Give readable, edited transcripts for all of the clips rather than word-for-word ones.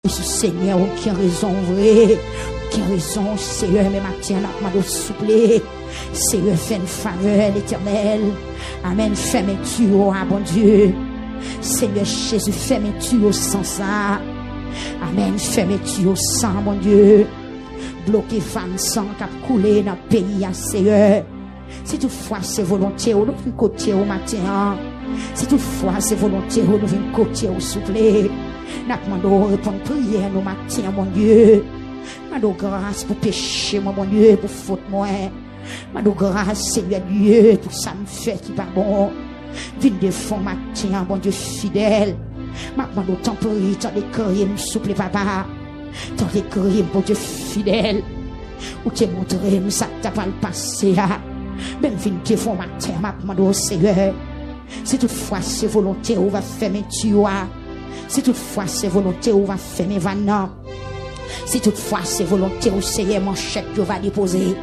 Seigneur, aucune raison vraie, aucune raison, Seigneur, mais matin, n'a pas de souple. Seigneur, fais une faveur, l'Éternel. Amen, fais-moi-tu, oh, bon Dieu. Seigneur Jésus, fais-moi-tu au sang ça. Amen, fais-moi-tu au sang, mon Dieu. Bloquer femme sang qui a coulé dans le pays, Seigneur. Si toutefois c'est volonté, nous venons côté au matin. Si toutefois c'est volonté, nous venons côté au souple. Nous demandons répondre prière nos matins, mon Dieu. Nous demandons grâce pour péché, mon Dieu, pour faute, moi. Nous demandons grâce, Seigneur Dieu, pour ça me fait qui pas bon. Viens défendre matin, mon Dieu fidèle. Nous demandons tempérer, tant de crimes, souple, papa. Tant de crimes, mon Dieu fidèle. Ou te montrer, ça t'a pas le passé. Même viens défendre matin, nous demandons, Seigneur. Si toutefois c'est volonté, on va fermer tu. Si toutefois c'est volonté, on va fermer vannan. Si toutefois c'est volonté, au Seigneur, mon chèque que va déposer.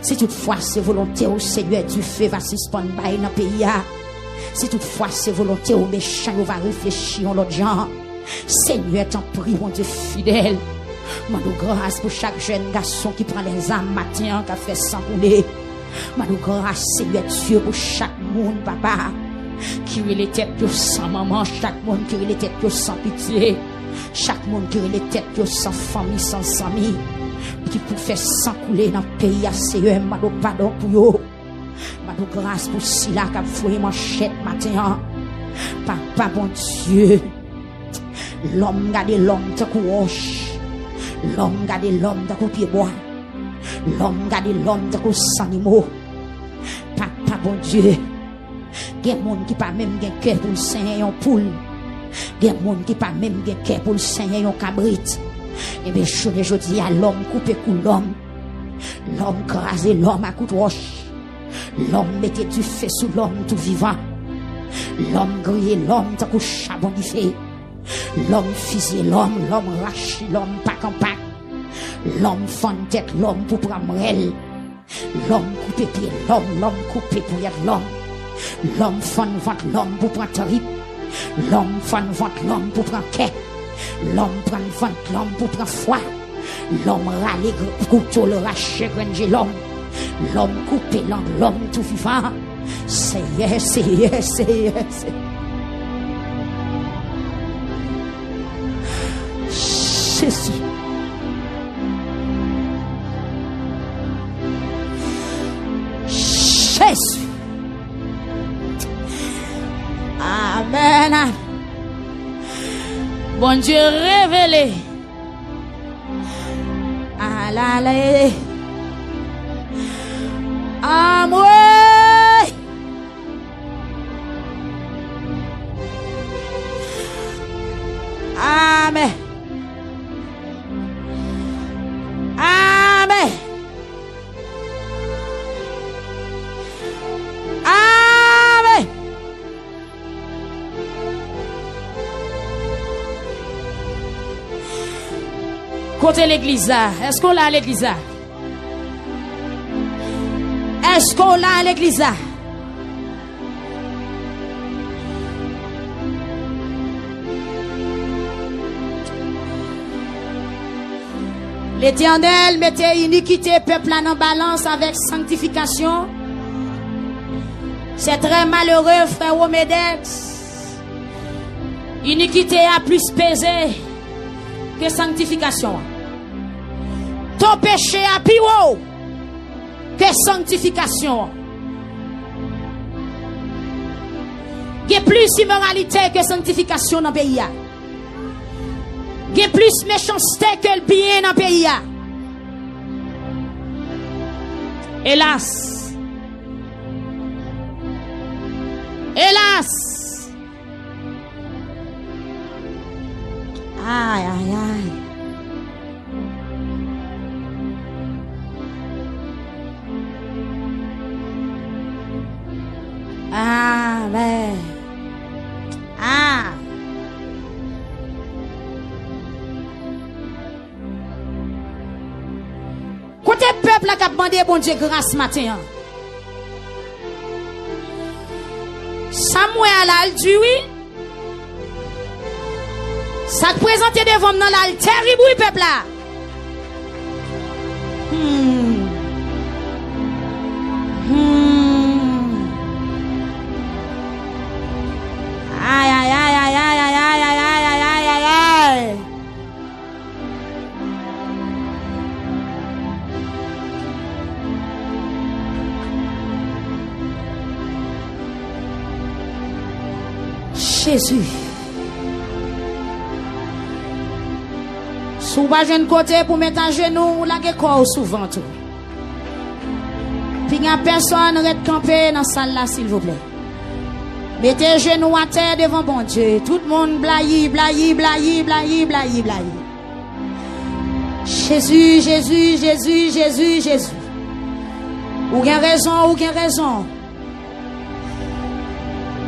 Si toutefois c'est volonté, au Seigneur, du feu va suspendre dans le pays. Si toutefois c'est volonté, au méchant, on va réfléchir en l'autre genre. Seigneur, t'en prie, mon Dieu fidèle. Mandou grâce pour chaque jeune garçon qui prend les âmes matin, qui a fait sans rouler. Mandou grâce, Seigneur Dieu, pour chaque monde, papa. Qui les têtes sans maman, chaque monde qui les têtes sans pitié, chaque monde qui les têtes sans famille, sans amis, qui pour faire sans couler dans le pays à CEM, madou pardon pour yo, madou grâce pour cela qui a fouillé manchette matin, papa bon Dieu, l'homme garde l'homme de couche, l'homme garde l'homme de pied bois, l'homme garde l'homme de sans animaux, papa bon Dieu. Il y a des gens qui pas même gen cœur pour le saigner en poule. Il y a des gens qui pas même gen cœur pour le saigner en cabrit. Et bien, je dis à l'homme coupé coup l'homme. L'homme crasé l'homme à coup de roche. L'homme mettait du feu sous l'homme tout vivant. L'homme grillé l'homme tant qu'au charbon du feu. L'homme fusillé l'homme raché l'homme pack en pack. L'homme fend tête l'homme pour prendre elle. L'homme coupé pied l'homme coupé pour y être l'homme. L'homme fend vente l'homme pour prendre tarif. L'homme fend vente l'homme pour prendre quai. L'homme prend vente l'homme pour prendre foi. L'homme râle couteau le rache granger l'homme. L'homme coupé l'homme tout vivant. Seigneur. Jésus. Jésus. Amen. Bon Dieu révélé. Allez. Amour. Amen. Amen. Amen. Côté l'église, est-ce qu'on l'a à l'église? Est-ce qu'on l'a à l'église? L'Éternel mettait iniquité peuple en balance avec sanctification. C'est très malheureux, frère Omedex. Iniquité a plus pesé que sanctification. Ton péché a plus haut que sanctification. Il y a plus immoralité que sanctification dans le pays. Il y a plus méchanceté que le bien dans le pays. Hélas. Hélas. Aïe, aïe, aïe. Amen. Ah. Côté peuple qui a demandé bon Dieu grâce matin. Samuel a dit oui. Ça te présente devant dans l'altère, il bouille peuple là. Aïe, aïe, aïe, aïe, aïe, aïe, aïe, aïe, aïe, aïe, aïe, aïe. Jésus. Sous bas jeune côté pour mettre un genou, la corps souvent tout. Puis il n'y a personne reste campé dans la salle là, s'il vous plaît. Mettez genoux à terre devant bon Dieu. Tout le monde blaye, blaye, blaye, blaye, blaye, blaye. Jésus, Jésus, Jésus, Jésus, Jésus. Ou bien raison, ou bien raison.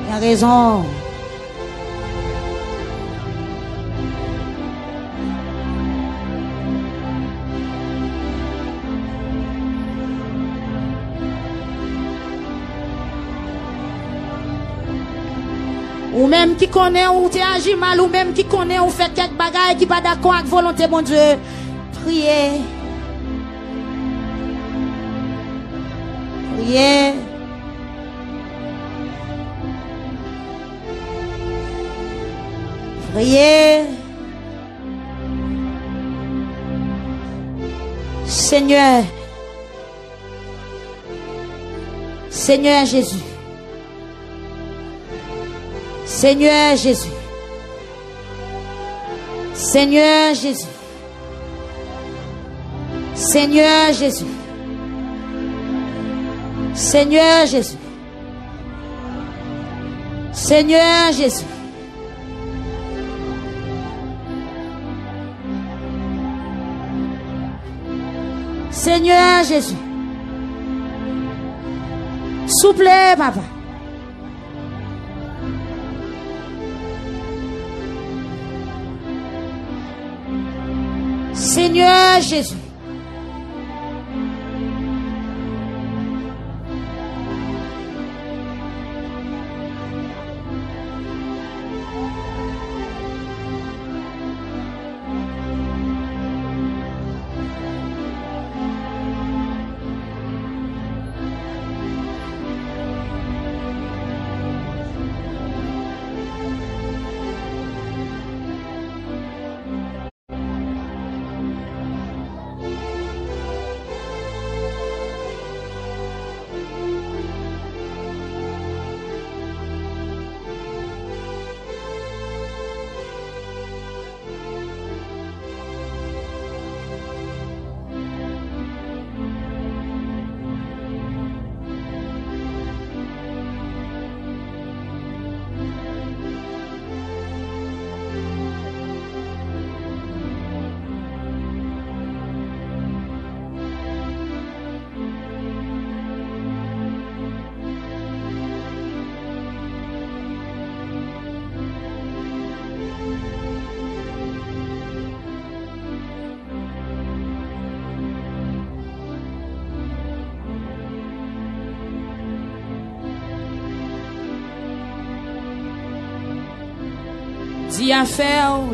Il y a raison. Ou même qui connaît ou tu agis mal, ou même qui connaît ou fait quelque bagaille qui pas d'accord avec volonté mon Dieu. Priez. Priez. Priez. Seigneur. Seigneur Jésus. Seigneur Jésus. Seigneur Jésus. Seigneur Jésus. Seigneur Jésus. Seigneur Jésus. Seigneur Jésus. Souple, papa. Seigneur Jésus.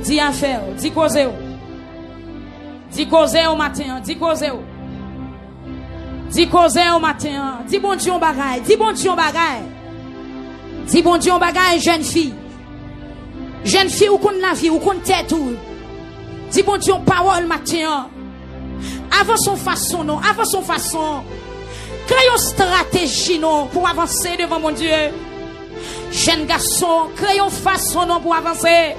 Dis affaire, dis causer. Dis causer au matin, dis causer. Dis causer au matin, dis bon Dieu bagaille, dis bon Dieu bagaille. Dis bon Dieu bagaille, jeune fille. Jeune fille ou qu'on la vie, ou qu'on tête ou. Dis bon Dieu parole matin. Avant son façon non, avant son façon. Créons une stratégie non pour avancer devant mon Dieu. Jeune garçon, créons façon non pour avancer.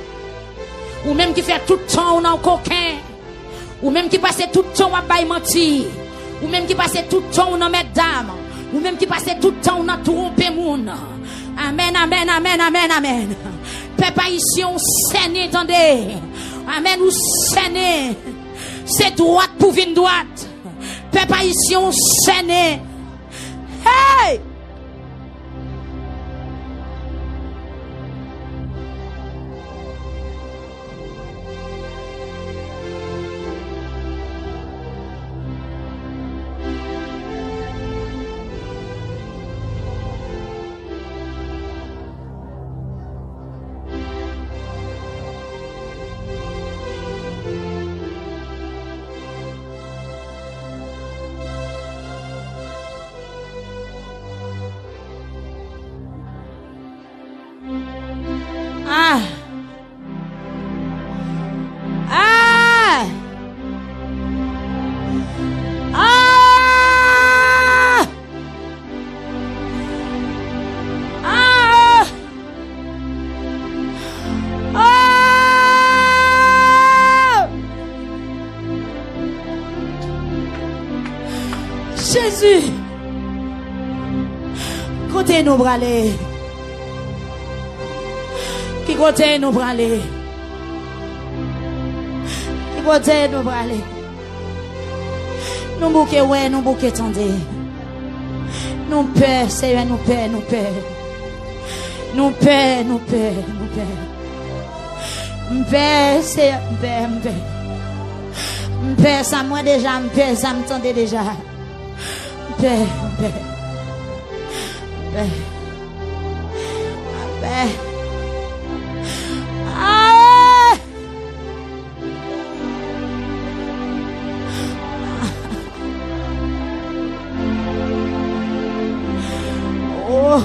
Ou même qui fait tout le temps on a un coquin. Ou même qui passe tout le temps à bailler mentir. Ou même qui passe tout le temps on a mettre dame. Ou même qui passe tout le temps on a trompé moun. Amen, amen, amen, amen, amen. Peuple ici on saigne, attendez. Amen, ou saigne. C'est droite pour venir droite. Peuple ici on saigne. Hey! Jésus. Côté nous braler. Qui côté nous braler. Qui côté nous braler. Nous bouquet ouais, nous bouquet tendez. Nous peur, Seigneur, nous peur, nous peur. Nous peur, nous peur, nous peur. M'père, Seigneur, m'père, m'père. M'père, ça moi déjà, m'père, ça m'tendait déjà. M'père, m'père. M'père. M'père. Ah! Oh!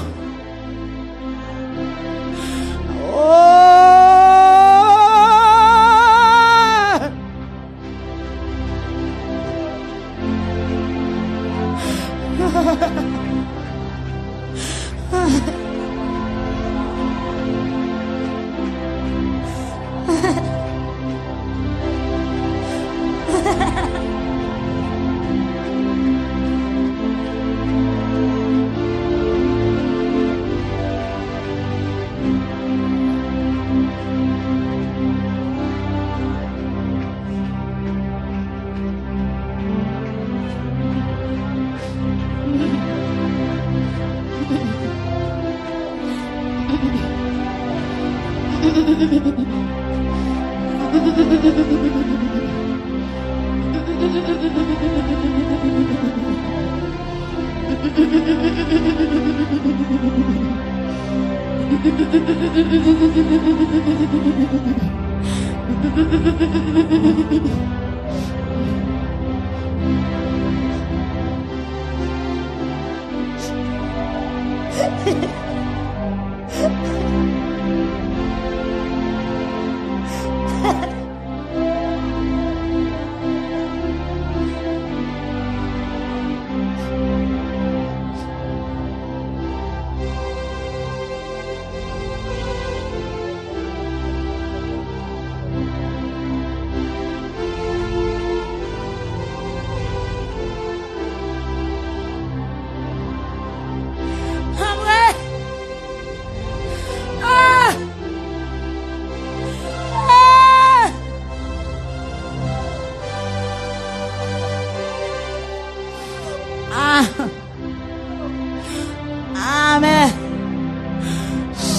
Amen.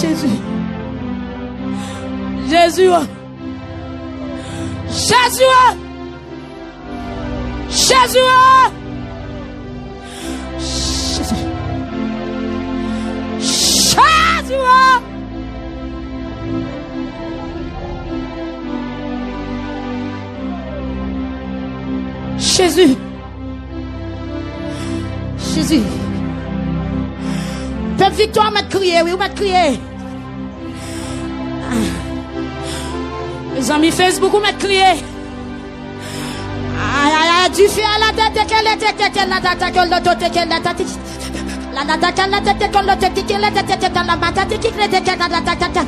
Jésus. Jésus. Jésus. Jésus. Jésus. Jésus. Jésus. Jésus. Peuple victoire m'a crié, oui, m'a crié. Les amis Facebook m'a crié. Du feu à la tête, qu'elle était la tête, qu'elle la tête, qu'elle la tête. La tête, qu'elle la tête, qu'elle la tête, qu'elle la tête, dans la tête, qu'elle la tête, dans la tête.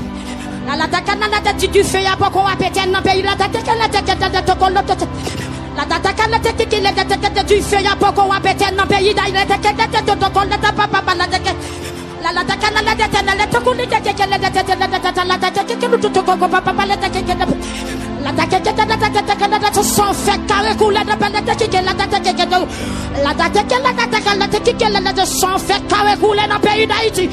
La tête, qu'elle la tête, du feu, il y a pas qu'on va péter dans le pays. La tête, qu'elle la tête, qu'elle la tête, qu'elle la tête. La tête, qu'elle la tête, qu'elle la tête, du feu, il y a pas qu'on va péter dans le pays. La tête, qu'elle la tête, qu'elle la tête, papa, la tête. La tête, qu'elle la tête, la tête, qu'elle la tête, qu'elle la tête, la tête, qu'elle la tête, papa, la tête, qu'elle la tête. La tête sans fait carré couler de la tête qui la tête qui la tête sans fait carré couler dans le pays d'Haïti.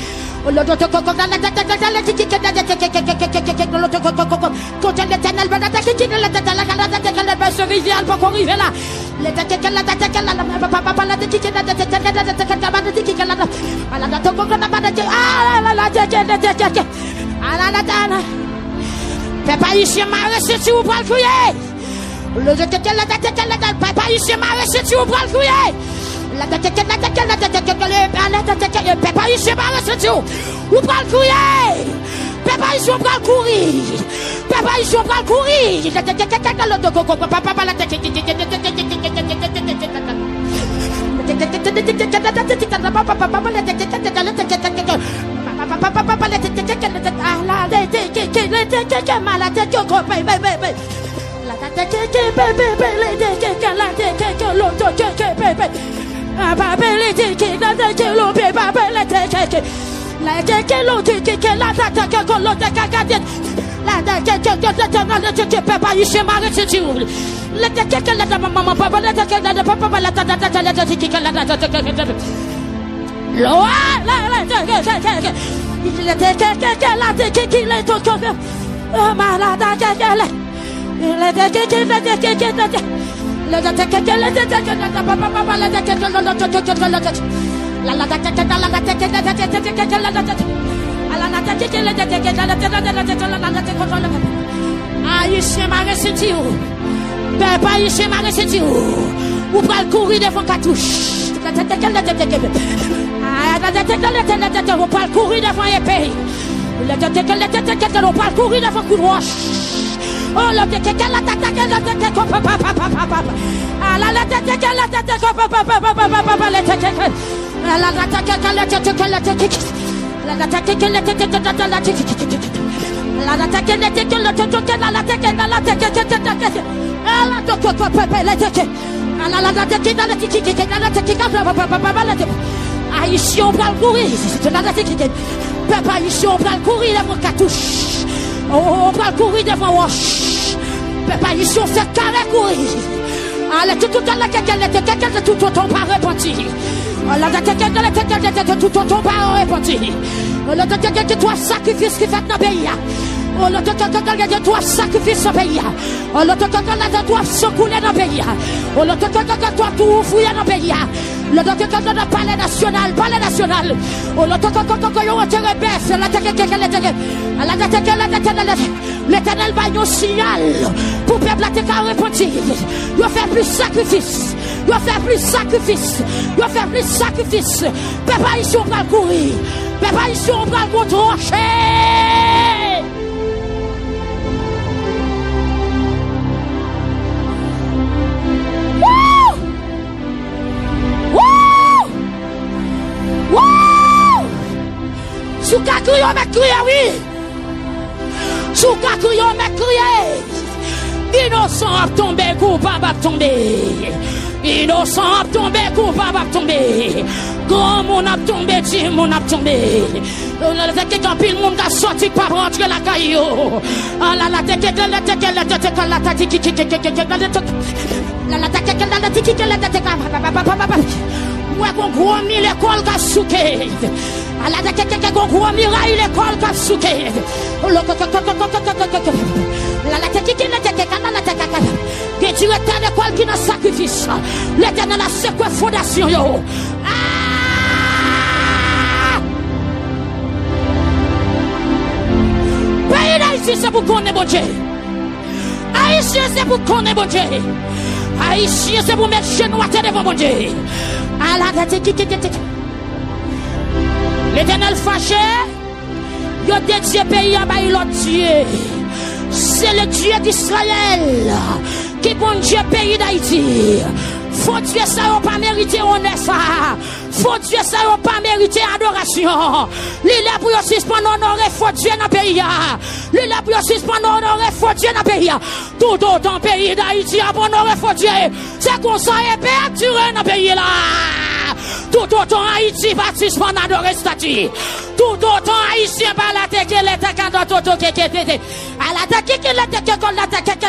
Côté l'éternel, la tête qui la tête se rivière pour arriver là. La tête qui la tête qui la papa la tête qui la tête qui la tête qui la papa ici m'a reçu ou pas le crier. Le Dieu que la tête que la papa ici m'a reçu ou pas le crier. La tête que la tête que la tête que le papa ici m'a reçu ou pas le crier. Papa ici on va courir. Papa ici on va courir. La tête que la papa la tête la Haïtien m'a ressenti ou peuple haïtien m'a ressenti ou pral courir devant cartouche on pral courir devant épée on pral courir devant coup de roche oh le Haïtien pral courir peuple haïtien pral courir devant cartouche on pral courir devant roche peuple haïtien fait carré courir allez tout ton pas repenti tout ton pas repenti le toi sacrifice qui fait dans pays oh le toi sacrifice dans pays oh le toi secouler dans pays oh le toi tout fouiller dans pays le palais national oh l'éternel va nous signal pour peuple la terre repentir il faire plus sacrifice peuple ici on va courir peuple ici on va trancher sous crier mais crier oui sous crier mais crier innocent a tombé coupable a tombé innocent a tombé coupable a tombé grand monde a tombé petit monde a tombé on a fait que pile monde a sorti pas rentrer la caillou la ouais qu'on gros mille l'école qu'a souqué à la tête qu'on gros miraille l'école qu'a souqué la que directeur d'école qui n'a sacrifice l'éternel a secoué fondation yo pays d'Haïti c'est pour qu'on est bon Dieu Haïtien c'est pour qu'on est bon Dieu Haïtien c'est pour mettre genoux à terre devant bon Dieu l'éternel fâché il dédié pays à l'autre Dieu c'est le Dieu d'Israël qui bon Dieu pays d'Haïti faut Dieu ça n'a pas mérité honneur ça faut Dieu ça n'a pas mérité adoration il est pour suspendre honorer faut Dieu dans pays il est pour suspendre honorer faut Dieu dans pays tout autant pays d'Haïti a honorer faut Dieu c'est comme ça et perdurer dans pays là tout autant Haïti va suspendre adorer statut tout autant haïtien va la tête que l'état quand toto qui était à la tête que l'état qu'on la tête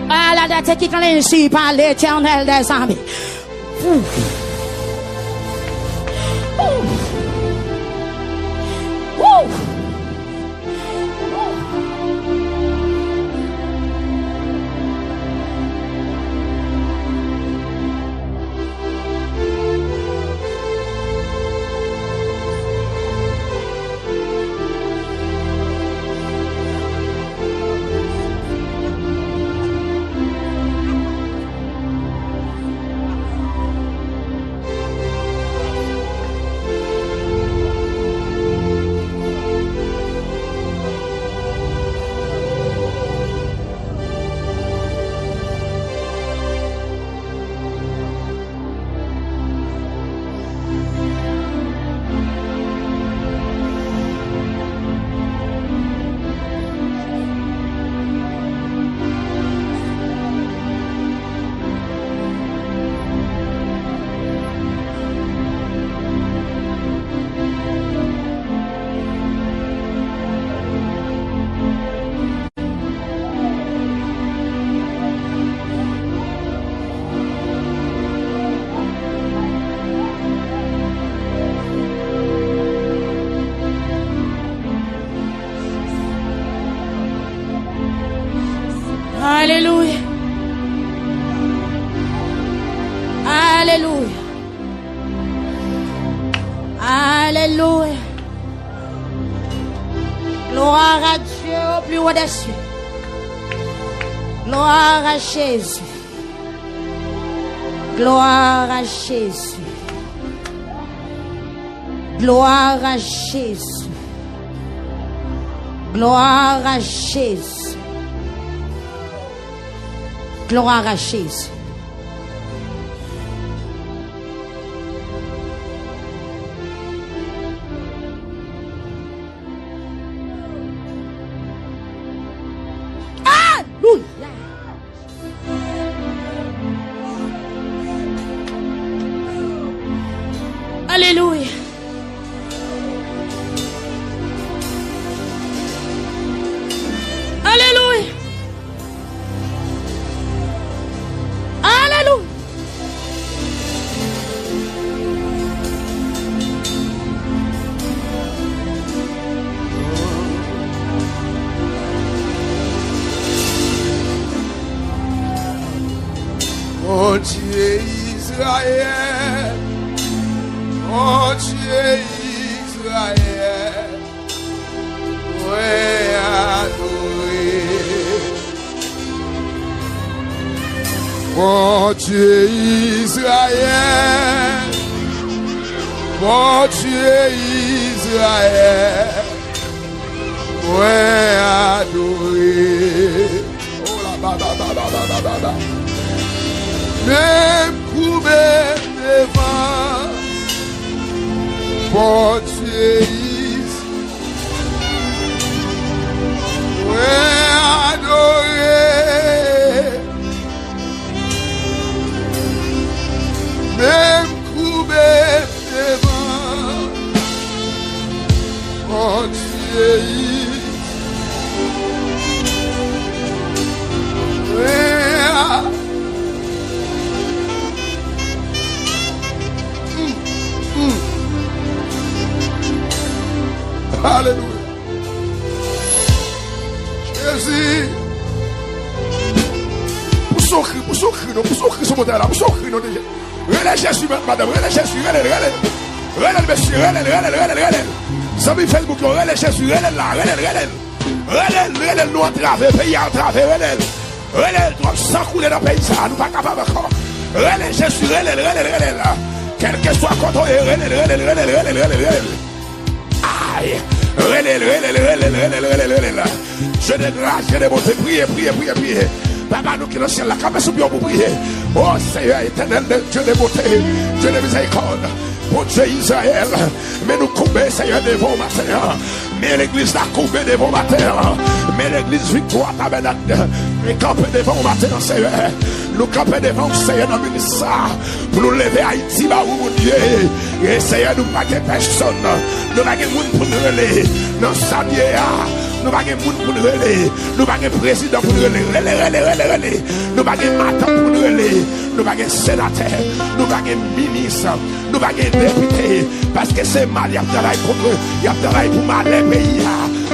à la tête qui quand ainsi par l'éternel des armées Alléluia. Alléluia. Alléluia. Gloire à Dieu au plus haut des cieux. Gloire à Jésus. Gloire à Jésus. Gloire à Jésus. Gloire à Jésus. Gloire à Jésus. Alléluia. Alléluia. Alléluia. Oh Dieu Israël, oh Dieu Israël, ouais adoré. Oh Dieu Israël, oh Dieu Israël, ouais adoré. Oh la ba ba ba ba ba ba ba. Même coupé devant, pour Dieu, ouais adoré. Même coupé devant, pour Dieu, ouais. Alléluia. Jésus. Pour son cri, ce modèle-là, pour son cri, non déjà. Relève Jésus, madame, relève Jésus, relève, monsieur, relève. Ça me fait beaucoup, relève Jésus, relève là, relève, nous en travers, pays en travers, relève, toi, sans couler dans le pays, ça, nous pas capables encore. Relève Jésus, relève là. Quel que soit quand on est, relève. Aïe. Relève. Je de grâce, je de bonté, priez. Papa, nous qui sommes dans le ciel, la caméra sous pour prier. Oh Seigneur éternel, Dieu de beauté, Dieu de miséricorde. Pour Dieu Israël, mais nous coupons, Seigneur, devant matin. Mais l'église l'a coupé devant matin. Mais l'église victoire tabernacle. Mais camper devant matin, Seigneur. Nous camper devant Seigneur dans le ministère. Pour nous lever Haïti, là où Dieu. Et Seigneur, nous pas personne. Nous pas de monde pour nous relayer. Dans sa vie, nous pas de monde pour nous relayer. Nous pas de président pour nous relayer. Nous pas de matin pour nous relayer. Nous pas de sénateur. Nous pas de ministre. Nous pas de député. Parce que c'est mal, il y a travail contre eux. Il y a travail pour mal les pays.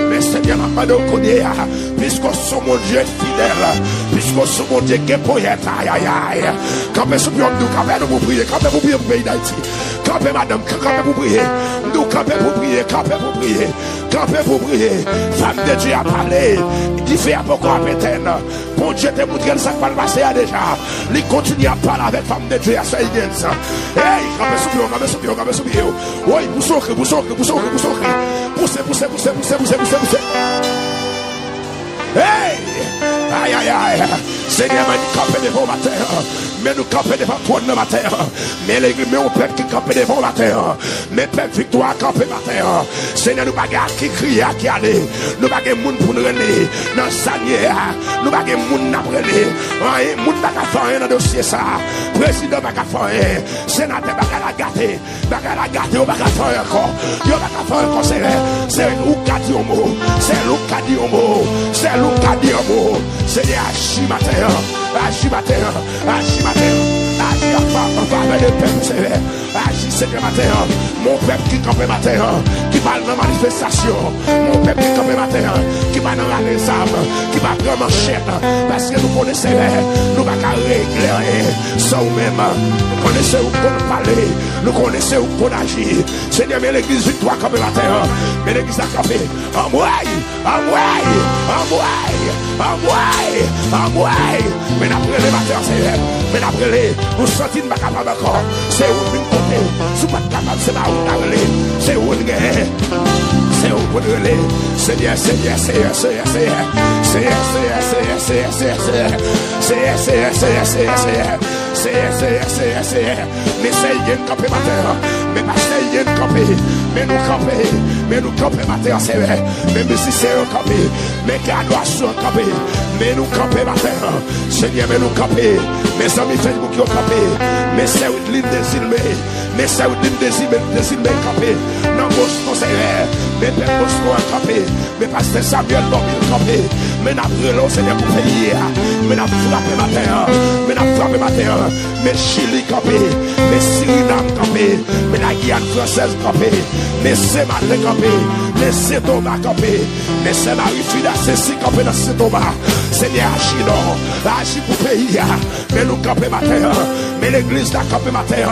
Mais Seigneur, nous pas de connaître. Puisqu'on sommes mon Dieu fidèle. Puisqu'on sommes mon Dieu qui est poète. Aïe. Campez sous pion, nous campez pour prier. Campez pour prier pour le pays d'Haïti. Campez madame, campez pour prier. Nous campez pour prier. Campez pour prier. Femme de Dieu a parlé. Qui fait à beaucoup à pétaine. Bon Dieu te montre que ça va passer déjà. Il continue à parler avec femme de Dieu à ce moment. Hey, campez sous pion. Oui, poussez. Hey! Aïe. Seigneur, nous camper devant ma terre. Mais nous camper devant toi de ma terre. Mais l'église, mais on peuple qui camper devant ma terre. Mais peuple victoire camper ma terre. Seigneur, nous bagarre qui crie, qui allait. Nous bagarre moun pour nous relayer. Dans sanière, nous bagarre moun n'apprenez. Moun bagarre faire un dossier ça. Président bagarre faire. Sénateur bagarre gâter. Bagarre gâter, on bagarre faire encore. Yo bagarre faire encore, c'est nous qui dit au mot. C'est nous qui dit au mot. C'est Seigneur, Achi matin. Agis matin, agis matin. Agis en faveur de peuple, Seigneur. Agis, Seigneur, matin. Mon peuple qui campe matin, qui va dans la manifestation. Mon peuple qui campe matin, qui va dans les armes, qui va prendre en chaîne. Parce que nous connaissons, nous ne pouvons pas régler sans nous-mêmes. Nous connaissons où pour parler, nous connaissons où pour agir. Seigneur, mais l'église victoire campe matin. Mais l'église a campé. En moi. Mais après les matins, Seigneur. Mais après les, nous sentons pas capable encore. C'est où une côté. Si pas capable, c'est là où on a relé. C'est où une guerre. C'est où on relé. Seigneur. Mais c'est une campé matin. Mais pas c'est une campé. Mais nous camper matin, Seigneur. Même si c'est un campé. Mais qu'à nous assurer un campé. Mais nous camper matin. Seigneur, mais nous camper. Mais ça me fait beaucoup qui ont campé. Mais c'est une ligne désilmée. Mais c'est une ligne désilmée campé. Non, mon Seigneur. Mais personne ne campé. Mais parce que Samuel non il campé. Mais n'a brûlé, Seigneur, pour payer. Mais n'a frappé matin. Mais Chili campé. Mais Suriname campé. Mais la Guyane française campé. Mais c'est Matin campé. Mais c'est Thomas campé. Mais c'est Marie-Fida, c'est si campé dans ce Thomas. Seigneur, agis non. Agis pour payer. Mais nous campé matin. Mais l'église n'a campé matin.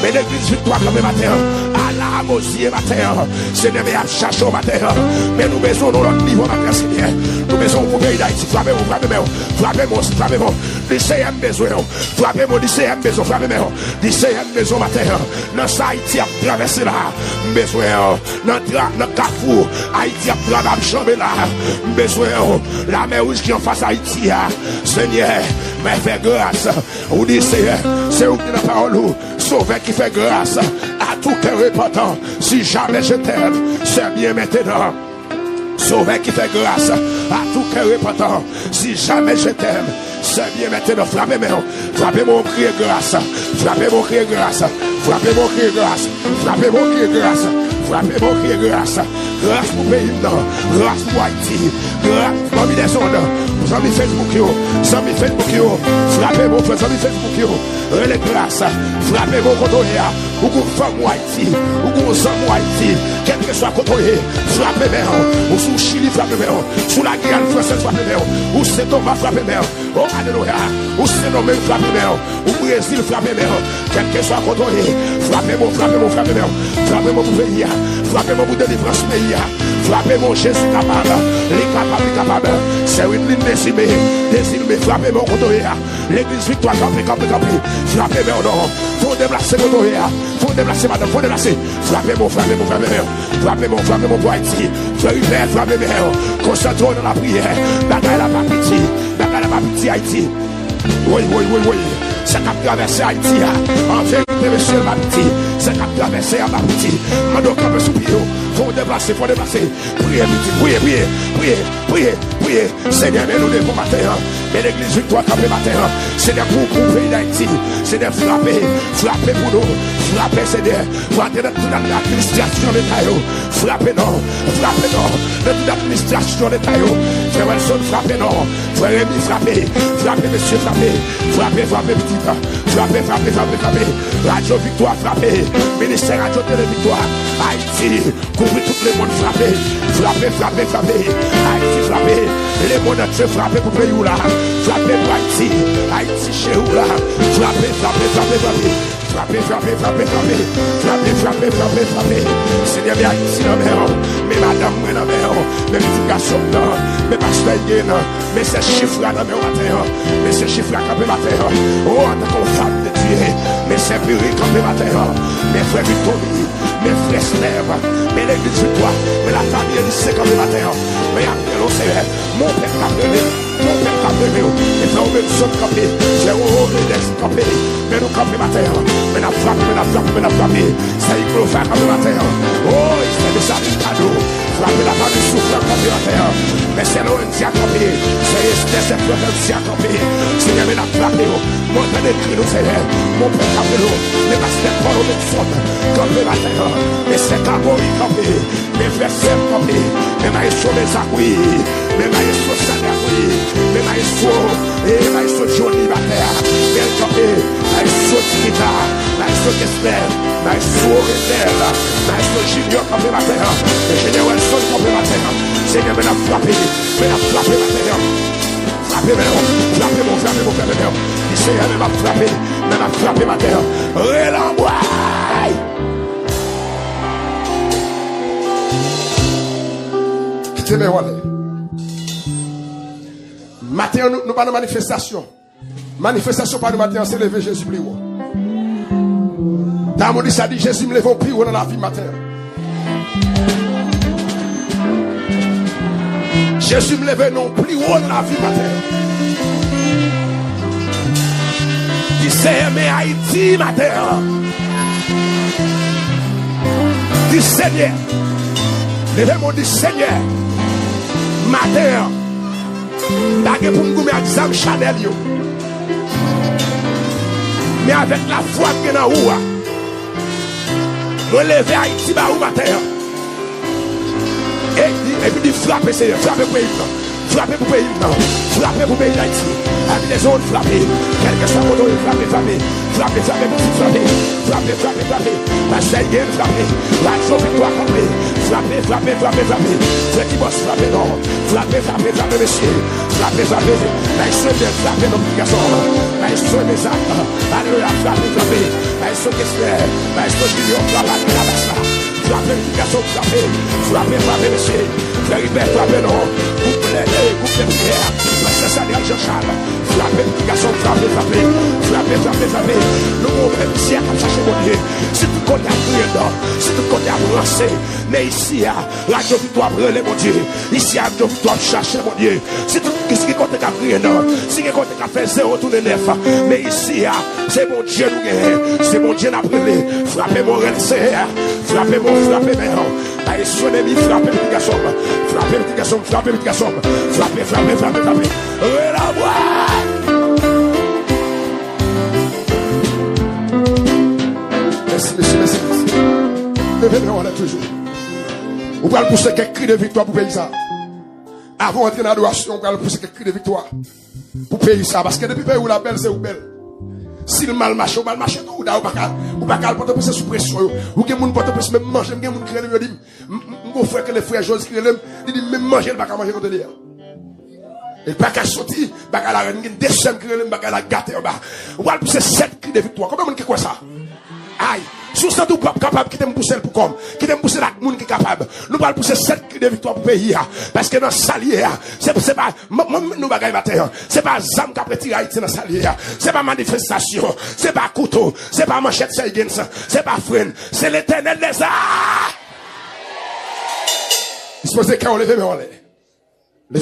Mais l'église victoire campé matin. À la Mosier matin. Seigneur, mais à chercher au matin. Mais nous maisons dans notre niveau matin, Seigneur. Nous maisons pour pays d'Haïti. Frappez-moi. Lycéen maison. Frappez-moi, lycéen maison. Lycéen maison matin. Dans Haïti a traversé là. Besoin. Dans Carrefour. Haïti a traversé là. Besoin. La mer rouge qui en face Haïti. Seigneur, mais fais grâce. Vous dites, Seigneur, c'est où qui la parole. Sauveur qui fait grâce à tout cœur repentant. Si jamais je t'aime, c'est bien maintenant. Sauveur qui fait grâce à tout cœur repentant. Si jamais je t'aime, c'est bien maintenant. Frappez-moi, crier grâce. Frappez-moi, crier grâce. Frappez-moi, crier grâce. Frappez-moi, crier grâce. Frappez-moi, crier grâce. Grâce pour pays, grâce pour Haïti. Grâce pour les zones. Vous avez Facebook, frappez-moi, Facebook, relais grâce, frappez-moi contre ou pour femme Haïti, ou pour homme Haïti, quel que soit contre frappez-moi, ou sous Chili, frappez-moi, sous la Guyane française, frappez-moi, ou c'est Thomas, frappez-moi, oh alléluia, ou c'est nommé, frappez-moi, ou Brésil, frappez-moi, quel que soit contre frappez-moi pour pays, frappez-moi pour délivrance pays, frappez-moi Jésus capable, les capables, c'est une ligne désilmée, frappez-moi contre l'église victoire, campé, frappez-moi non, faut déplacer contre faut déplacer madame, faut déplacer, frappez-moi pour Haïti, frappez-moi, concentrons dans la prière, bagaille la pas pitié Haïti, oui, c'est qu'à traverser Haïti, en vérité, monsieur le Mabiti, c'est qu'à traverser à Mabiti, mando camper sous pied, faut déplacer, priez, Seigneur, mais nous devons matin, mais l'église victoire camper matin, Seigneur, pour le pays d'Haïti, Seigneur, frappez pour nous, frappez, Seigneur, frappez dans toute l'administration de Taïo, frappez non, dans toute l'administration de Taïo, frère Wilson, frappez non, frère Rémi, frappez, monsieur, frappez, petit, frappez, Radio Victoire, frappez, ministère Radio Télé Victoire, Haïti, couvrez tout le monde, frappez, Haïti, frappez, les mondes entiers, frappez pour pays là, frappez pour Haïti chez vous là, frappez, Seigneur, mais Haïti dans mer, mais madame moi dans mer, mais petit garçon là, mais pasteur là, mais ces chiffres là dans mer matin, mais ces chiffres là campé matin, oh en tant que femme de Dieu, mais c'est puré campé matin, mes frères Victory, mes frères Slèvres, mais l'église victoire, mais la famille lycée campé matin, mais après le Seigneur, mon père campé, et frère même son campé, j'ai campé, mais nous campé matin, mais la frappé, ça y est, faire campé matin, oh, il fait des amis cadeaux, frapper la famille souffrant campé matin, mais c'est l'ONG à campé, c'est l'ONG à campé, Seigneur, mais la frappé, mon père écrit nous, Seigneur, mon père campé, mais parce que Paul au médecin, campé matin, mais c'est Camori campé, mais frères campé, mais maïsso les acquis, mais maïsso Sadakoui, mais maïsso, et maïsso Johnny, Maestro Kessler, Maestro Renel, Maestro Junior campé matin, Ingénieur Wilson campé matin. Seigneur, mais la frappé matin. Frappez mon frère. Il Seigneur, mais m'a frappé matin. Relamboy. Quittez-moi, matin, nous pas de manifestation. Manifestation par le matin, c'est lever Jésus plus haut. Dans mon dit, ça dit Jésus me lève plus haut dans la vie matin. Jésus me lève non plus haut dans la vie matin. Il s'est aimé Haïti matin. Dis Seigneur. Levez-moi, dit Seigneur. Matin. T'as pour me gommer examen Chanel yo. Mais avec la foi qui est dans l'eau, relever Haïti ba ou matin. Et puis il frappe, Seigneur, frappe pour pays, frappe pour pays, frappe pour pays d'Haïti. Avec les zones frappées, quel que soit le côté, frappe, la chaîne frappe, la victoire frappe, frère qui bosse frappe, non, frappe, monsieur, frappe, la histoire de frappe, l'obligation, la histoire des actes, alléluia, frappe, la histoire Kessler, la histoire Junior, frappe, l'obligation, frappe, monsieur, frère Hubert, frappe, non, coupe les prières, c'est ça, Jean-Charles, frappe, l'obligation, frappe, nous on peut ici à chercher mon Dieu, si tout côté à prier dedans, si tout côté à lancer, mais ici à Radio Victoire brûler mon Dieu, ici à Radio Victoire chercher mon Dieu, si tout ce qui compte à prier dedans, si qui compte à faire 0 tourner 9, mais ici à c'est mon Dieu nous gagne, c'est mon Dieu n'a brûlé, frappez mon Seigneur, frappez mère, allez sonner mi frappez petit garçon, frappez, Merci. Levez-moi toujours. On va pousser quelques cris de victoire pour payer ça. Avant d'entrer dans l'adoration, on va pousser quelques cris de victoire pour payer ça. Parce que depuis que la belle, c'est où belle. Si le mal marche, tout, ou pas qu'à porter pousser sous pression. Ou que moun porter pousser même manger, même moun créer le dit, mon frère que les frères Joseph créer le dit même manger, il pas qu'à manger contre lui. Et pas qu'à sortir, pas qu'à la reine, des semaines créer le, pas qu'à la gâter en bas. On va pousser 7 cris de victoire. Comment on dit quoi ça? Aïe, sous ça tout pas capable qui t'aime pousser pour comme, qui t'aime pousser la monde qui est capable. Nous allons pousser 7 cris de victoire pour pays parce que dans salier c'est pas nous bagaille matin, c'est pas zam qui a tiré Haïti dans salier, c'est pas manifestation, c'est pas couteau, c'est pas manchette c'est pas freine, c'est l'Éternel des arts. Disposez quand on lève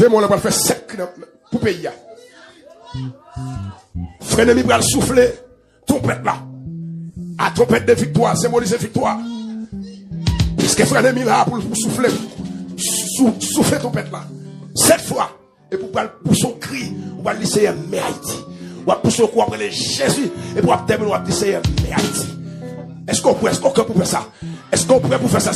moi on va faire 7 cris pour pays. Frère ennemi va souffler ton pète là. À trompette de victoire, symboliser victoire. Puisque frère ennemi là pour souffler, souffler trompette là. 7 fois. Et pour son cri, on va laisser mais Haïti. On va pousser au cou après les Jésus. Et pour terminer, on va laisser mais Haïti. Est-ce qu'on peut faire ça? Est-ce qu'on peut pour faire ça?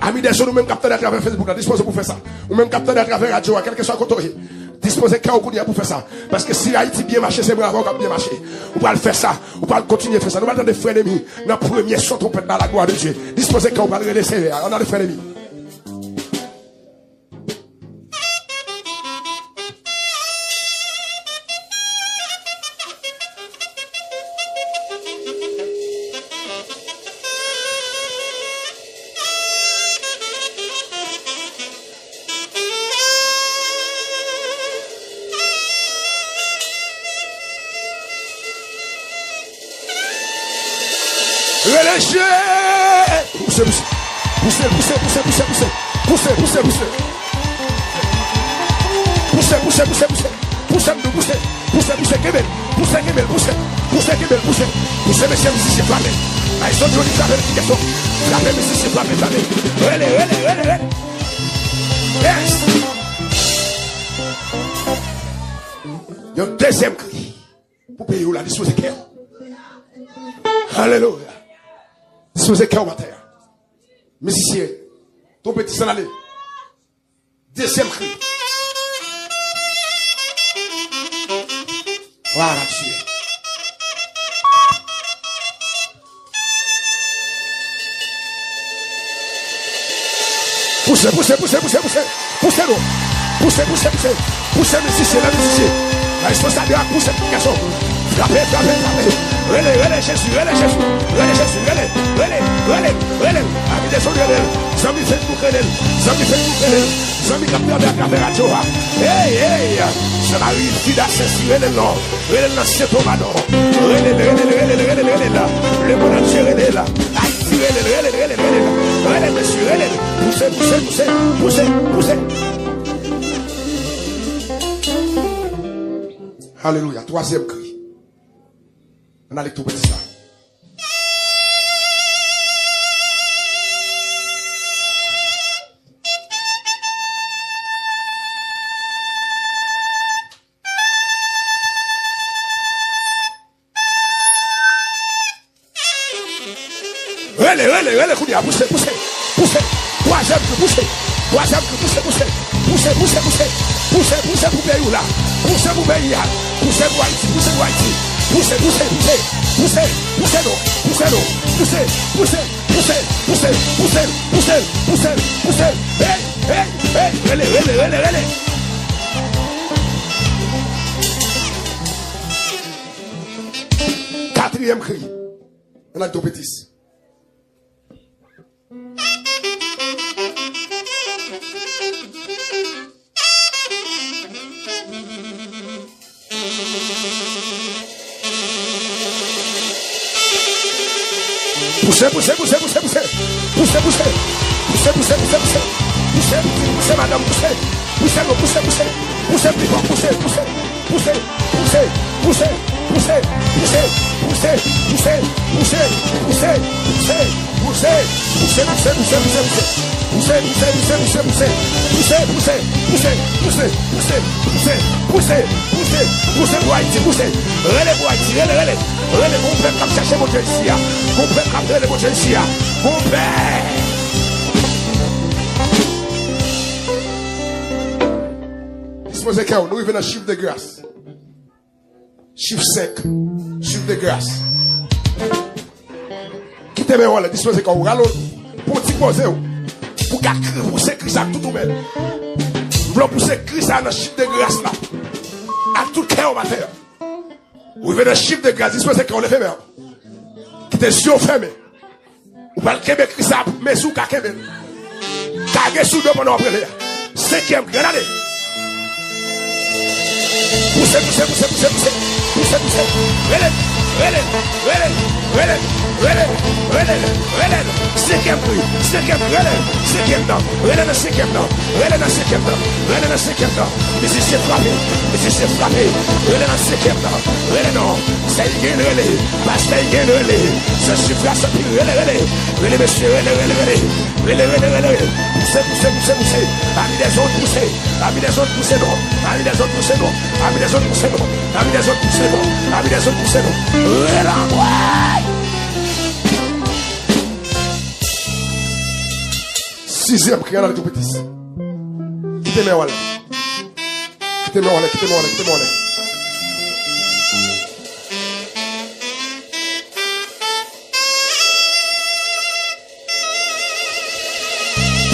Amis des gens, nous même capteurs à travers Facebook, disposez pour faire ça. Ou même capteurs à travers radio, quel que soit le côté. Disposez quand on pour faire ça. Parce que si Haïti bien marché, c'est bravo qui bien marché. On va le faire ça. On va continuer à faire ça. Nous allons attendre des frères ennemis. Dans le premier son trompette dans la gloire de Dieu. Disposez quand on va le laisser. On a des frères ennemis. Relâchez. Poussez. Poussez, messieurs, musiciens, frappez. Ils sont jolis, frappez, musiciens, frappez. Relais. Yes. Il y a un deuxième cri. Pour payer où la disposez cœur. Alléluia. Disposez cœur matin. Musiciens, ton petit s'en aller. Deuxième cri. Voilà, Dieu. Poussez, poussez, poussez, poussez, poussez. Poussez-nous. Poussez, poussez, poussez. Poussez, musicien, la musicien. La responsabilité à pousser, garçon. Frappez, frappez, frappez. Relais, relais, Jésus, relais, Jésus. Relais, Jésus, relais, relais, relais, relais. Ami des autres, relais. Zami fait pour relais. Zami fait pour relais. Zami capteur de la caméra, hey, hey. Ça m'arrive, Fida, c'est si relais, non. Relais, non, c'est Thomas, non. Relais, là. Le bon Dieu, relais, là. Haïti, relais, relais, monsieur, relais. Poussez, poussez, poussez, poussez, poussez. Alléluia. Troisième cri. On a les tout petits ça. Allez, poussez, poussez, poussez. Troisième cri, poussez. Troisième cri, poussez, poussez. Poussez, poussez, poussez. Poussez, poussez pour pays là. Poussez pour pays là. Poussez pour Haïti, poussez pour Haïti. Poussez, poussez, poussez. Poussez, poussez nous. Poussez nous. Poussez, poussez, poussez, poussez, poussez, poussez, poussez, poussez. Hey, hey, hey. Allez. Quatrième cri. On a le tout petit. Poussez, poussez, poussez, poussez, poussez. Poussez, poussez. Poussez, poussez, poussez, poussez. Poussez, poussez, madame, poussez. Poussez, poussez, poussez. Poussez, plus fort, poussez, poussez. Poussez, poussez, poussez, poussez, poussez, poussez, poussez, poussez, poussez, poussez, poussez, poussez, poussez, poussez, poussez. Poussez, poussez, poussez, poussez, poussez. Poussez, poussez, poussez, poussez, poussez, poussez, poussez, poussez, poussez, pour Haïti, poussez. Relais pour Haïti, relais. Relais, mon père, comme chercher mon Dieu ici. Mon père, comme relais mon Dieu ici. Mon père. Disposez quand nous venons à chiffre de grâce. Chiffre 5. Chiffre de grâce. Quittez mes rôles, disposez quand vous allez pour t'y poser. Pour pousser Christ à tout le monde. Nous voulons pousser Christ à un chiffre de grâce là. À tout le cœur au matin. Vous venez un chiffre de grâce, disposez quand on le fait même. Quittez les yeux fermés. Vous parlez que Christ à mes sous qu'à Kébé. Kagé sous deux pendant après. Cinquième, regardez. Poussez, poussez, poussez, poussez, poussez, poussez, poussez. Relève. Cinquième prix, cinquième temps. Relève le cinquième temps. Musicien frappé. Relève le cinquième temps. Relève non. C'est le gain relève. Pasteur gain relève. Ce chiffre à ce prix. Relève, monsieur, relève. Poussez. Amis des autres, poussez. Amis des autres, poussez non. Amis des autres, poussez non. Amis des autres, poussez non. Amis des autres, poussez non. Amis des autres, poussez non. Sixième cri, on a tout petit. Quittez-moi, voilà.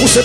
Poussez.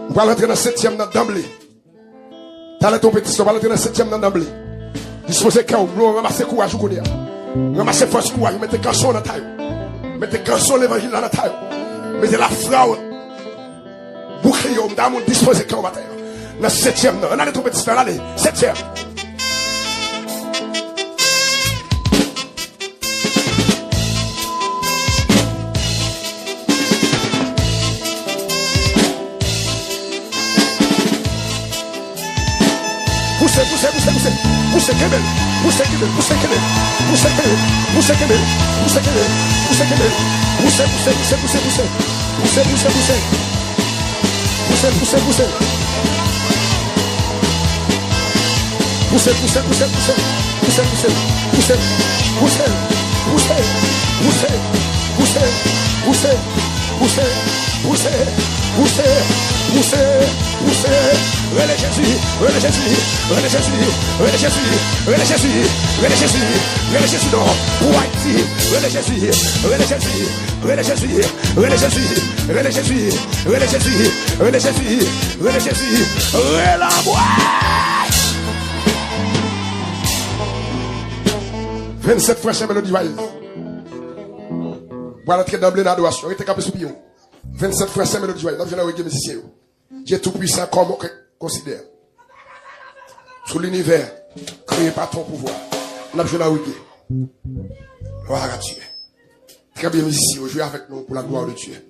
On va rentrer dans le 7e d'emblée. T'as ton petit, on va rentrer dans le 7e d'emblée. Disposez quand vous ramassez courage, vous connaissez. Ramassez force courage, mettez canson dans la taille. Mettez canson l'évangile dans la taille. Mettez la fraude. Bouclier, on disposez quand matin. Dans le 7e, on a ton petit, allez, 7e. Cette fois, c'est mélodie joyeuse. Voilà, tu es d'emblée dans l'adoration. Tu es capé sous pion. 27 fois, c'est mélodie joyeuse. Je vais musicien. Dieu tout puissant, comme on considère. Sous l'univers, créé par ton pouvoir. On a joué la reggae. Gloire à Dieu. Très bien musicien. Jouez avec nous pour la gloire de Dieu.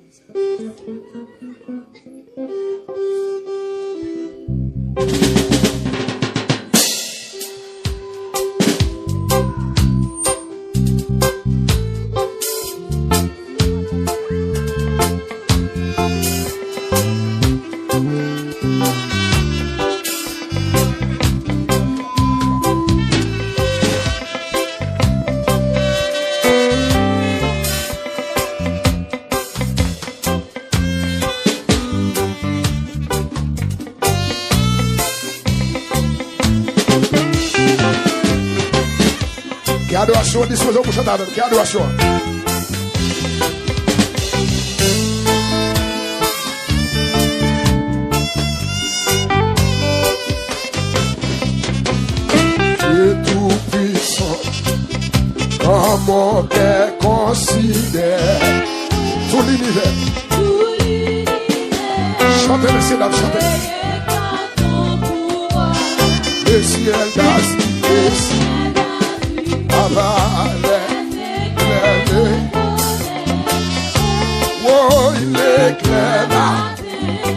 Adoration, disposons pour chanter avec. Adoration. Dieu tout puissant, comment qu'elle considère tout l'univers. Chantez, messieurs, dames, chantez. Le ciel d'Asie, oh, il éclaire là.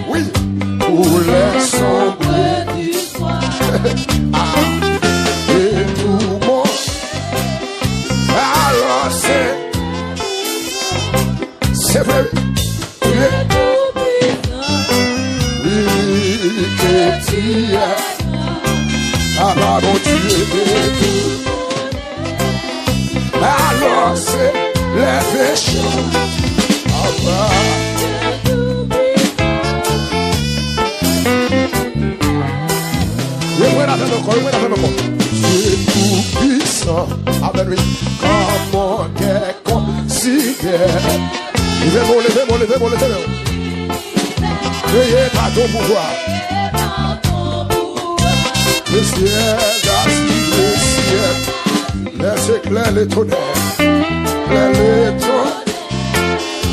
Oui, pour les sombres du soir. Et tout le monde. Alors c'est vrai. Oui, que tu es. Ah, mon Dieu, alors c'est les péchés. Dieu tout puissant, avec lui, comment qu'elle considère. Levez-moi. Veuillez par ton pouvoir. Le ciel, le ciel. Laisse éclair les tonnerres,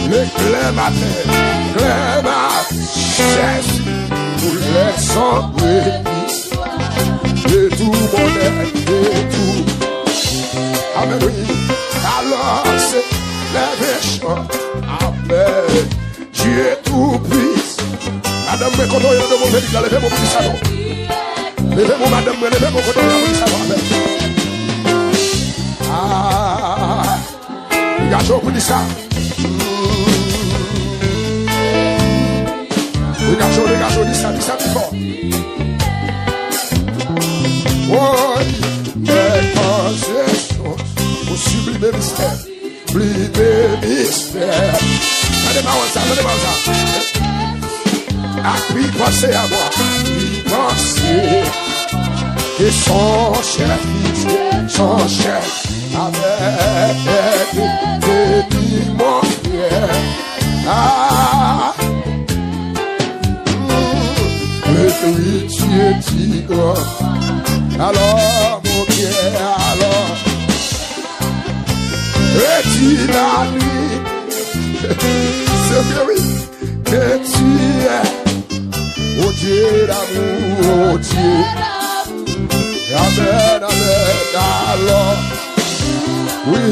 l'éclair matin, l'éclair ma chaise, pour les sombres et tout mon aide, et tout. Amen, oui. Alors c'est les méchants, amen. Dieu tout puissant. Madame, mais quand on est de mon pays, levez mon petit salon. Levez-moi, madame, levez-moi quand on est de mon petit salon, amen. Ah, les garçons pour dire ça. Les garçons disent ça plus fort. Oh, mais quand j'ai chose au sublime mystère, Attendez-moi ça. À qui penser à moi, qui penser que son chef avec des mon frère. Ah, le Dieu tigre. Alors, mon Dieu, alors, et la nuit, c'est bien oui, que tu es, oh Dieu d'amour, oh Dieu. Amen, alors, oui,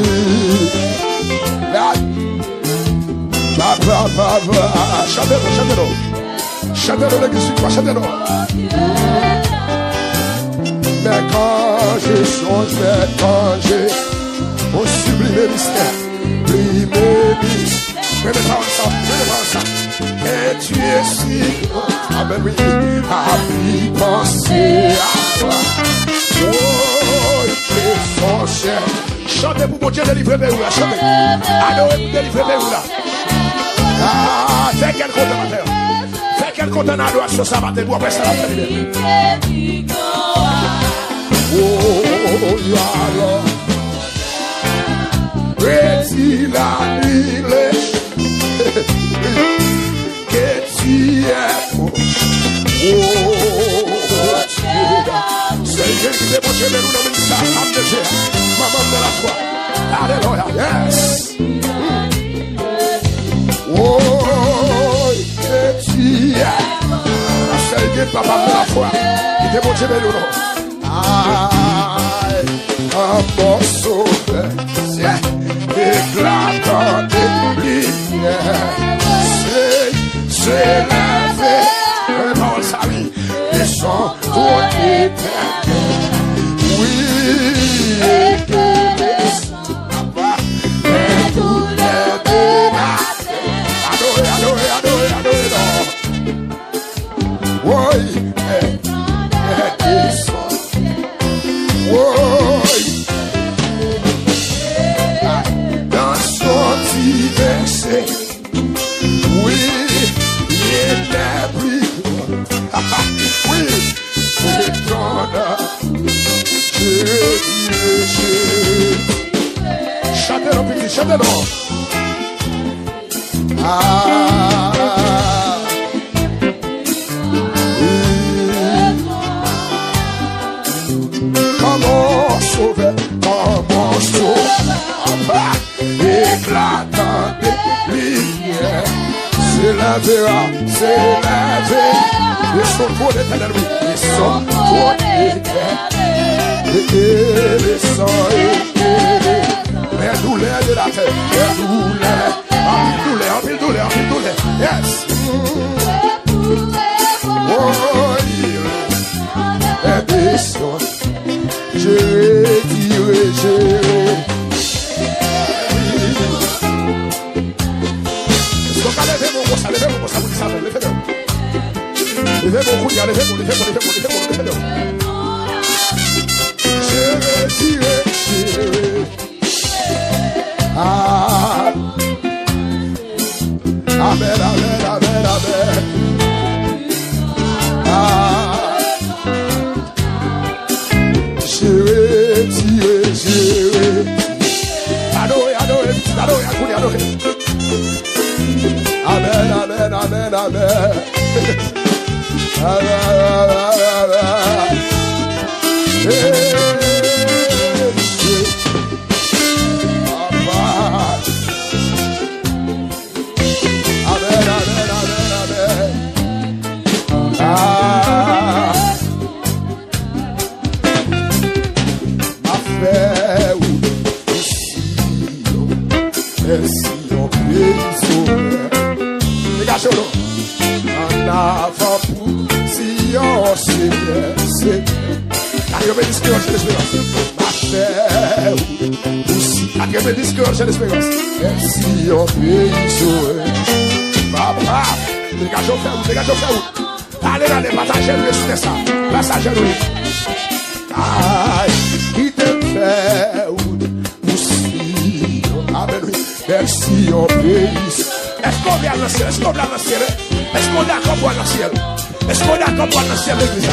chantez-le, l'église, chantez-le. quand je songe, mais quand j'ai au sublime mystère, mais ça. Et tu es si amen, oui, à y penser à toi. Oh, que son cher. Chantez pour mon Dieu, délivrez-moi là, chantez. Adorez pour délivrer là. Ah, fais quel compte à terre. Fais quel compte à l'adoration ça matin pour après ça la faire. Oh, alors. Retire la nuit, que tu es beau. Oh, Seigneur, qui est bon, je vais nous nommer ça. Maman de la foi. Alléluia, yes. Oh, que tu es Seigneur, papa de la foi. Qui est bon, je vais nous nommer. Un morceau éclatant de lumière. C'est la vie, dans sa vie, et son tour éternel. Oui, et que les papa, et tous les bénats. Adorez, oui, et son. Oui, dans son diverset. Oui, il est plus oui, c'est ton chantez-le, petit, chantez-le. Comment sauver, éclatant des lumières. C'est la verra, c'est la verra. Ils sont trop d'éternel, oui. Ils sont trop d'éternel. Ils sont éternels. Les douleurs de la terre, les douleurs. En pile douleur. Yes. Oh, et des sons. Je dirai. Levez-moi, je retirer. Amen. Je retire. Adorez. Amen. J'ai l'espérance. Merci, on peut papa, dégagez où. Allez, partagez-le, ça. Passagez-le. Aïe, qui te fait aussi. Amen, oui. Merci, on peut. Est-ce qu'on vient dans le ciel? Est-ce qu'on est d'accord pour le ciel? Est-ce qu'on est d'accord pour le ciel, l'église?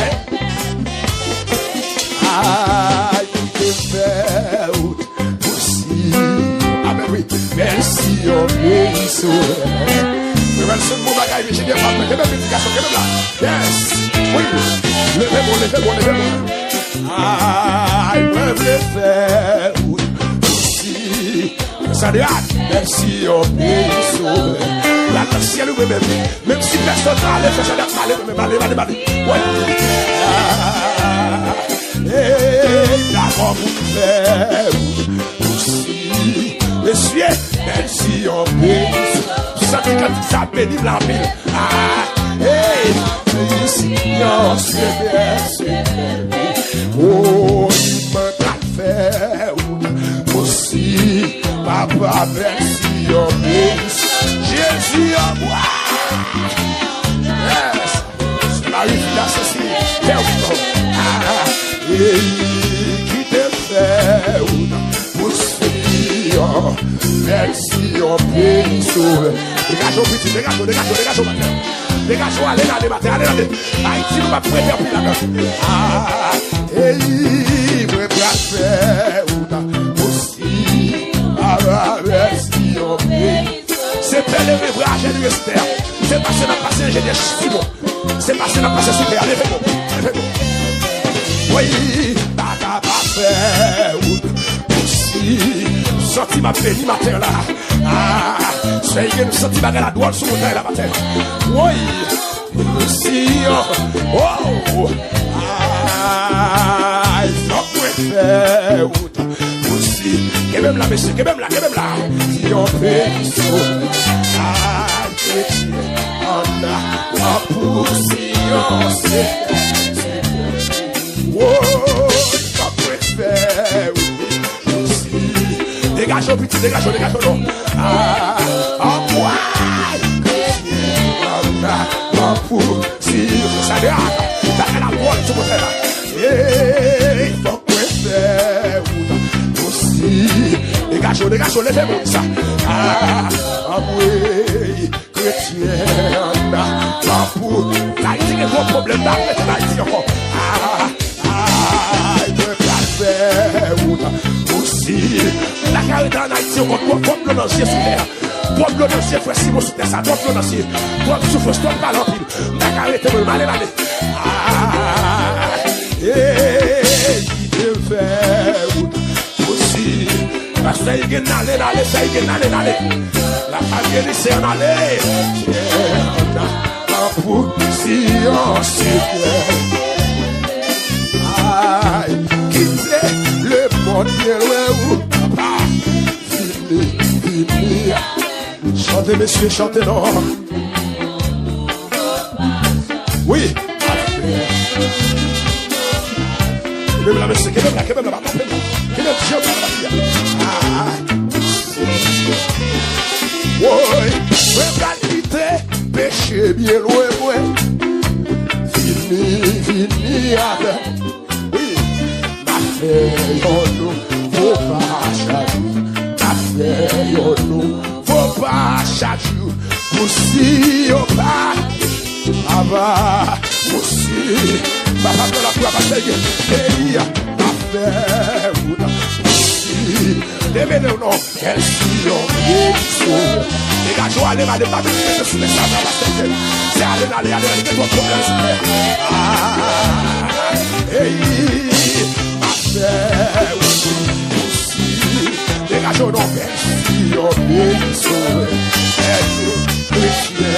Aïe, qui te fait aussi. Oui, merci, on bénisse. Oui, merci, mon bagage, j'ai bien parlé. Quelle médication, quelle là? Yes, oui, levez-moi. Ah, il peut le faire aussi. Ça dit, merci, on bénisse. La ciel, oui, même si personne n'a allé, ça n'a pas allé. Ouais. Et d'accord, vous faire aussi. Monsieur, merci, on bénisse. Ça dit que ça bénit la ville. Hey, ici, on se berce. Oh, pays qui te fait pour suivre. Merci au pays sauvé. Dégage au petit, dégage au matin. Dégage au allez matin, allez. Haïti nous va prêter plus là-dedans. Ah, et il veut pas faire aussi. Ah, merci au pays. C'est bel et bras, j'ai du Esther. C'est passé dans le passé, j'ai des Simon. C'est passé dans le passé, super. Levez-moi. Oui, t'as pas fait aussi. Sorti ma béni matin là. Ah, c'est une sortie bagarre la douane sur mon terre la matin. Oui, aussi. Oh, ah, il faut faire aussi. Que même là, monsieur, que même là. Si on fait sauver. Ah, chrétien, on a pour si on sait. Oh, ça préfère aussi. Dégage au petit, dégage non. Ah, moi, on a pour si on sait. T'as la voix sur mon terrain. Et il faut préfère aussi. Dégage, levez-moi ça. Ah, oui, chrétien, on a pas pour. Là, il y a un gros problème là, il y a encore. Il peut pas faire aussi. La carrière en Haïti, on compte pour le lancier sous l'air. Pour le lancier, frère Simon sous terre, ça doit le lancier. Pour le souffle, stop pas l'empile. La carrière est mal allée. Il peut faire aussi. Ça y est, allez. La famille, c'est en aller. On a pas pour si on s'y quitter le monde bien loin où papa fini. Chantez messieurs, chantez non. Oui. Que même la monsieur, que même la oui, je quitter péché bien loin. Fini avec. Faut pas chaque jour. Aussi, au pas. Ava, aussi. Papa de la foi, papa de la affaire. Aussi. Levez-le au nom. Quel silence. Dégage, allez, pas de se mettre ça dans la tête. C'est allez, de votre problème. Aussi, dégage au nom, merci, au pays sauvé. Et chrétien,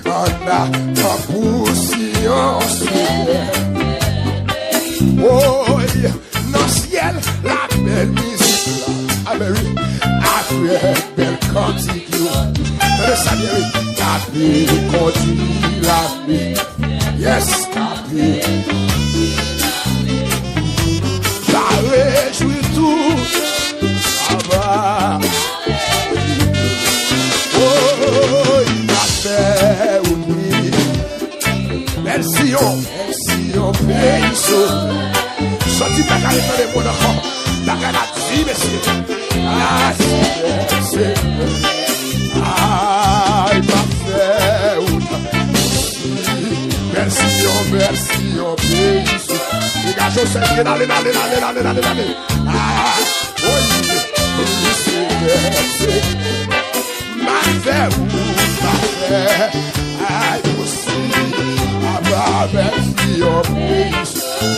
on a la poussiance. Oh, dans le ciel, la belle musique là, avec belle cantique. Le salut, Capi, continue la vie. Yes, Capi. Ça réjouit tout. Ça va. Oh, il a fait oublier. Merci, on pays sauvé. Sorti de la carrière de mon enfant. La galaxie, messieurs. Ah, c'est. Il m'a fait merci, on pays. Dégage au Seigneur, allez. Ah, oui, c'est m'a fait aussi. Merci, on pays.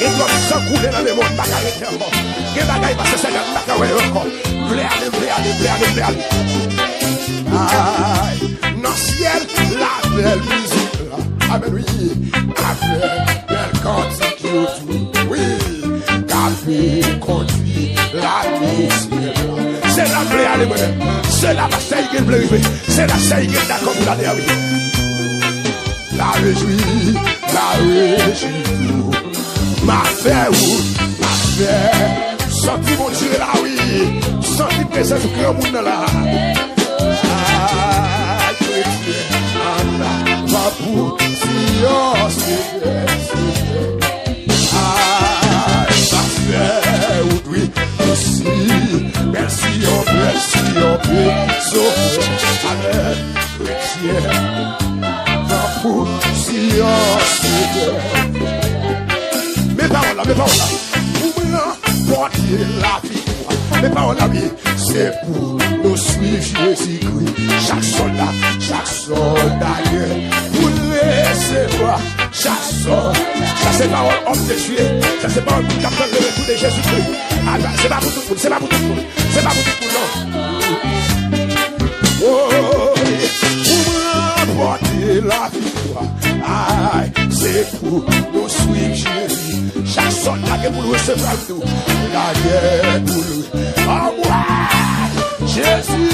Et comme ça, couler dans le monde, bagarre encore. Que bagarre, parce que c'est la bagarre encore. Blé, allez. Dans le ciel, la belle musique là. Amen, oui. Avec belle cantique, oui. Café, conduit, la musique là. C'est la blé, allez, c'est la bataille qui est blé, c'est la saille qui est d'accord pour la dernière. La réjouit, tout. Ma fée, senti mon Dieu là, oui. Senti présence du grand monde là. poussière, Seigneur. Oui, merci, merci, on peut sauver. Amen, chrétien, ma poussière, Seigneur. Mes paroles là, pour me porter la victoire. Mes paroles là, oui, c'est pour nous suivre Jésus-Christ. Chaque soldat, pour recevoir chaque soldat. Ça c'est parole homme de Dieu. Ça c'est parole pour capter le retour de Jésus-Christ. C'est pas pour tout le monde, c'est pas pour tout le monde. C'est pas pour tout le monde, non. Oh, pour m'apporter la victoire. Aïe, c'est pour nous suivre Jésus. Chaque soldat qui pour nous recevoir tout. La guerre pour nous. Oh, moi, Jésus,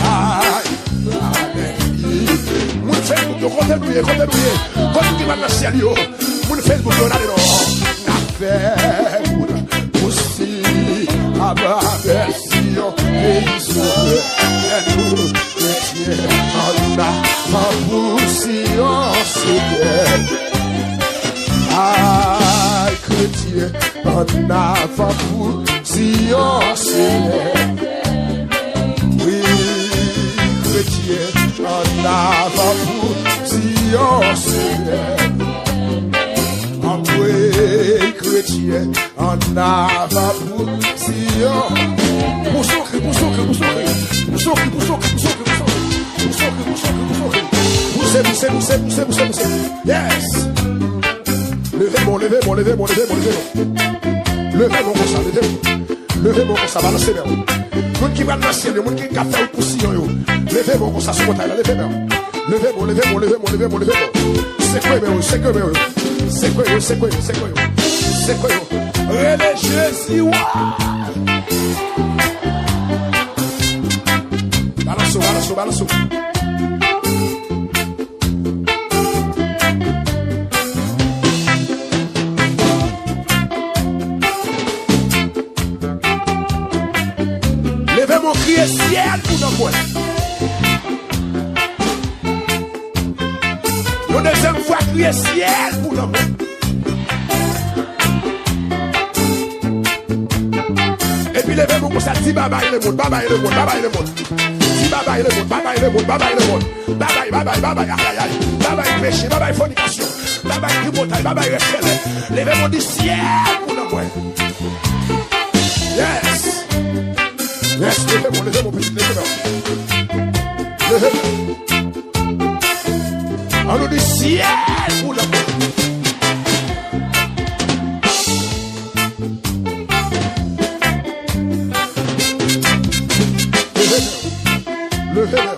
aïe, mon Facebook, continuez. Quand tu vas dans le ciel, mon Facebook, on a des noms. Affaire, aussi, à ma version, et ils sont nous, chrétiens, on a ma poussière, aïe, chrétien, on a ma poussière, oui, chrétien, on a ma poussière, oui, chrétien, on a ma poussière. Poussez. Yes. Levez-moi. Levez-moi comme ça, levez-moi comme ça, balancez bien. Moun qui va dans le ciel, moun qui va faire poussière, levez-moi comme ça, sur mon taille, levez-moi. C'est quoi, religieux, balance. Levez mon crier ciel pour nous voir. Nous deuxième fois crier ciel pour nous voir. Et puis levez-vous comme ça, dis bye bye le monde. Dis bye bye le monde. Bye bye péché, bye bye fornication, bye bye tripotaille, bye bye respect. Levez-vous du ciel pour nous voir. Yes, levez-moi, petit, levez-moi. On nous dit ciel pour nous voir. Levez-le.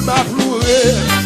Ma plouelle.